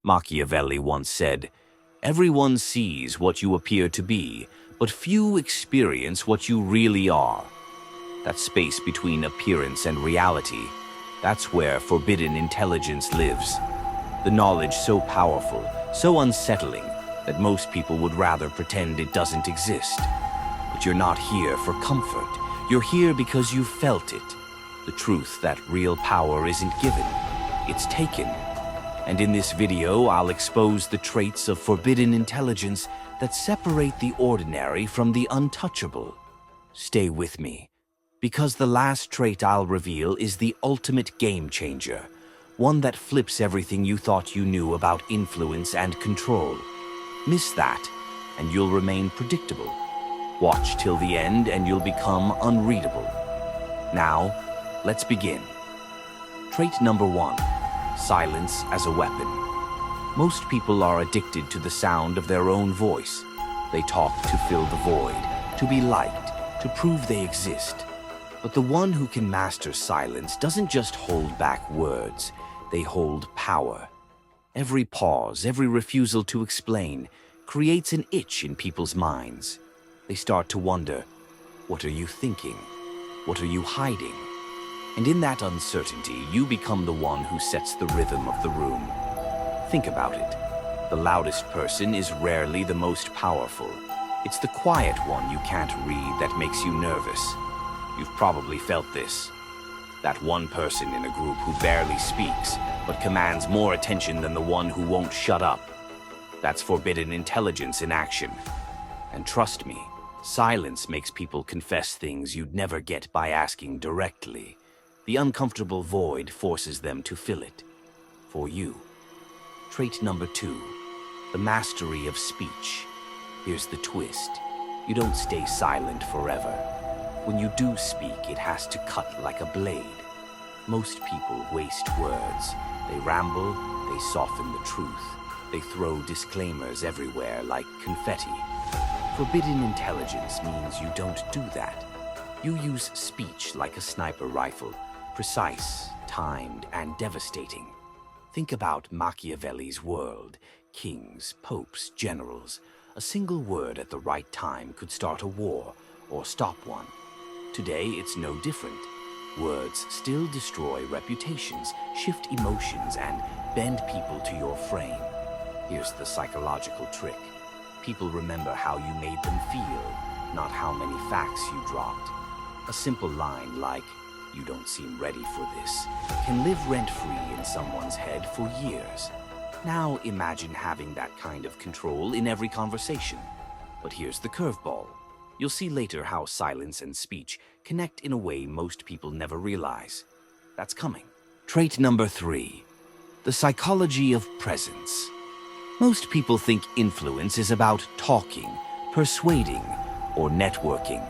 Machiavelli once said, "Everyone sees what you appear to be, but few experience what you really are." That space between appearance and reality, that's where forbidden intelligence lives. The knowledge so powerful, so unsettling, that most people would rather pretend it doesn't exist. But you're not here for comfort. You're here because you felt it. The truth that real power isn't given, it's taken. And in this video, I'll expose the traits of forbidden intelligence that separate the ordinary from the untouchable. Stay with me, because the last trait I'll reveal is the ultimate game changer, one that flips everything you thought you knew about influence and control. Miss that, and you'll remain predictable. Watch till the end and you'll become unreadable. Now, let's begin. Trait number 1, silence as a weapon. Most people are addicted to the sound of their own voice. They talk to fill the void, to be liked, to prove they exist. But the one who can master silence doesn't just hold back words, they hold power. Every pause, every refusal to explain, creates an itch in people's minds. They start to wonder, what are you thinking? What are you hiding? And in that uncertainty, you become the one who sets the rhythm of the room. Think about it. The loudest person is rarely the most powerful. It's the quiet one you can't read that makes you nervous. You've probably felt this. That one person in a group who barely speaks, but commands more attention than the one who won't shut up. That's forbidden intelligence in action. And trust me, silence makes people confess things you'd never get by asking directly. The uncomfortable void forces them to fill it. For you. Trait number 2, the mastery of speech. Here's the twist. You don't stay silent forever. When you do speak, it has to cut like a blade. Most people waste words. They ramble, they soften the truth. They throw disclaimers everywhere like confetti. Forbidden intelligence means you don't do that. You use speech like a sniper rifle, precise, timed, and devastating. Think about Machiavelli's world. Kings, popes, generals. A single word at the right time could start a war or stop one. Today, it's no different. Words still destroy reputations, shift emotions, and bend people to your frame. Here's the psychological trick. People remember how you made them feel, not how many facts you dropped. A simple line like, "You don't seem ready for this," can live rent-free in someone's head for years. Now imagine having that kind of control in every conversation. But here's the curveball. You'll see later how silence and speech connect in a way most people never realize. That's coming. Trait number 3, the psychology of presence. Most people think influence is about talking, persuading, or networking.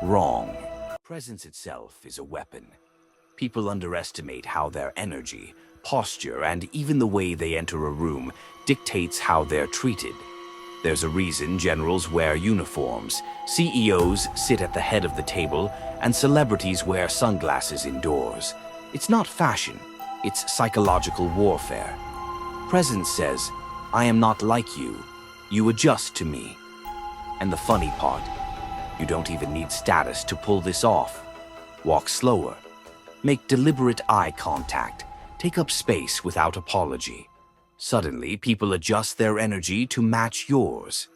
Wrong. Presence itself is a weapon. People underestimate how their energy, posture, and even the way they enter a room dictates how they're treated. There's a reason generals wear uniforms, CEOs sit at the head of the table, and celebrities wear sunglasses indoors. It's not fashion, it's psychological warfare. Presence says, "I am not like you. You adjust to me." And the funny part, you don't even need status to pull this off. Walk slower. Make deliberate eye contact. Take up space without apology. Suddenly, people adjust their energy to match yours.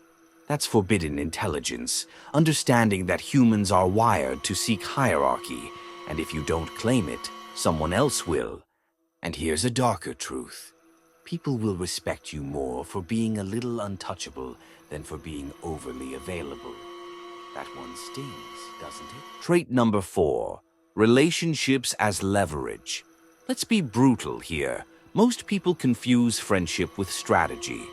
That's forbidden intelligence, understanding that humans are wired to seek hierarchy, and if you don't claim it, someone else will. And here's a darker truth. People will respect you more for being a little untouchable than for being overly available. That one stings, doesn't it? Trait number 4, relationships as leverage. Let's be brutal here. Most people confuse friendship with strategy.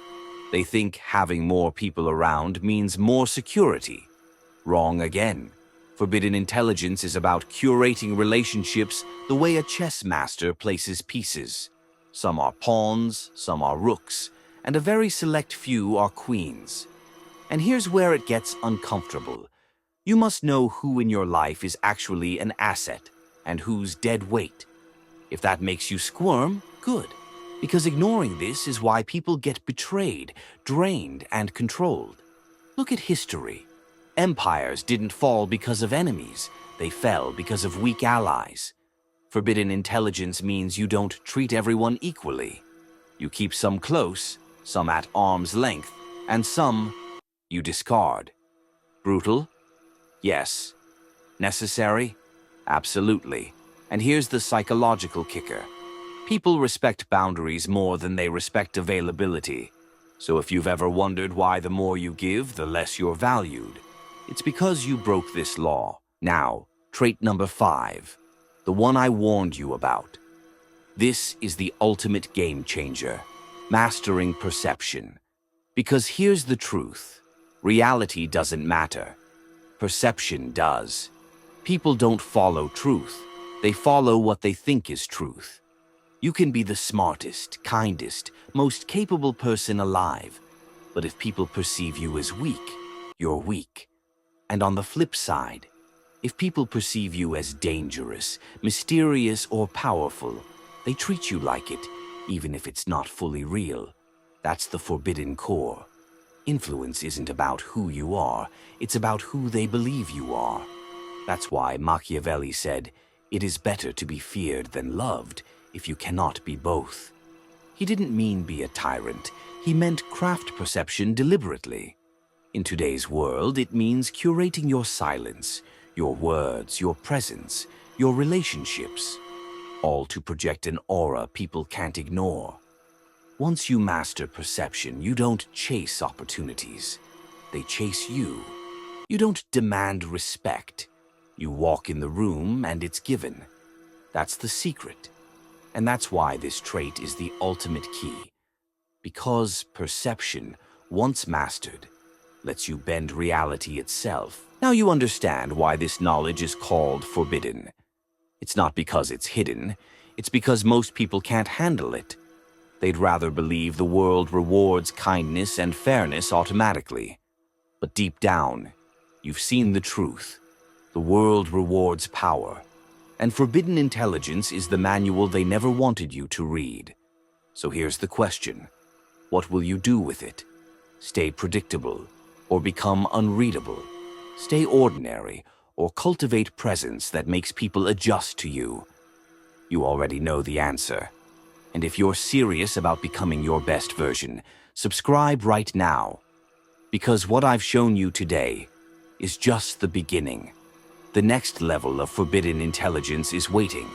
They think having more people around means more security. Wrong again. Forbidden intelligence is about curating relationships the way a chess master places pieces. Some are pawns, some are rooks, and a very select few are queens. And here's where it gets uncomfortable. You must know who in your life is actually an asset and who's dead weight. If that makes you squirm, good. Because ignoring this is why people get betrayed, drained, and controlled. Look at history. Empires didn't fall because of enemies. They fell because of weak allies. Forbidden intelligence means you don't treat everyone equally. You keep some close, some at arm's length, and some you discard. Brutal? Yes. Necessary? Absolutely. And here's the psychological kicker. People respect boundaries more than they respect availability. So if you've ever wondered why the more you give, the less you're valued, it's because you broke this law. Now, trait number 5, the one I warned you about. This is the ultimate game changer, mastering perception. Because here's the truth. Reality doesn't matter. Perception does. People don't follow truth. They follow what they think is truth. You can be the smartest, kindest, most capable person alive, but if people perceive you as weak, you're weak. And on the flip side, if people perceive you as dangerous, mysterious, or powerful, they treat you like it, even if it's not fully real. That's the forbidden core. Influence isn't about who you are, it's about who they believe you are. That's why Machiavelli said, "It is better to be feared than loved if you cannot be both." He didn't mean be a tyrant, he meant craft perception deliberately. In today's world, it means curating your silence, your words, your presence, your relationships, all to project an aura people can't ignore. Once you master perception, you don't chase opportunities. They chase you. You don't demand respect. You walk in the room and it's given. That's the secret. And that's why this trait is the ultimate key. Because perception, once mastered, lets you bend reality itself. Now you understand why this knowledge is called forbidden. It's not because it's hidden. It's because most people can't handle it. They'd rather believe the world rewards kindness and fairness automatically. But deep down, you've seen the truth. The world rewards power. And forbidden intelligence is the manual they never wanted you to read. So here's the question. What will you do with it? Stay predictable or become unreadable? Stay ordinary or cultivate presence that makes people adjust to you? You already know the answer. And if you're serious about becoming your best version, subscribe right now. Because what I've shown you today is just the beginning. The next level of forbidden intelligence is waiting.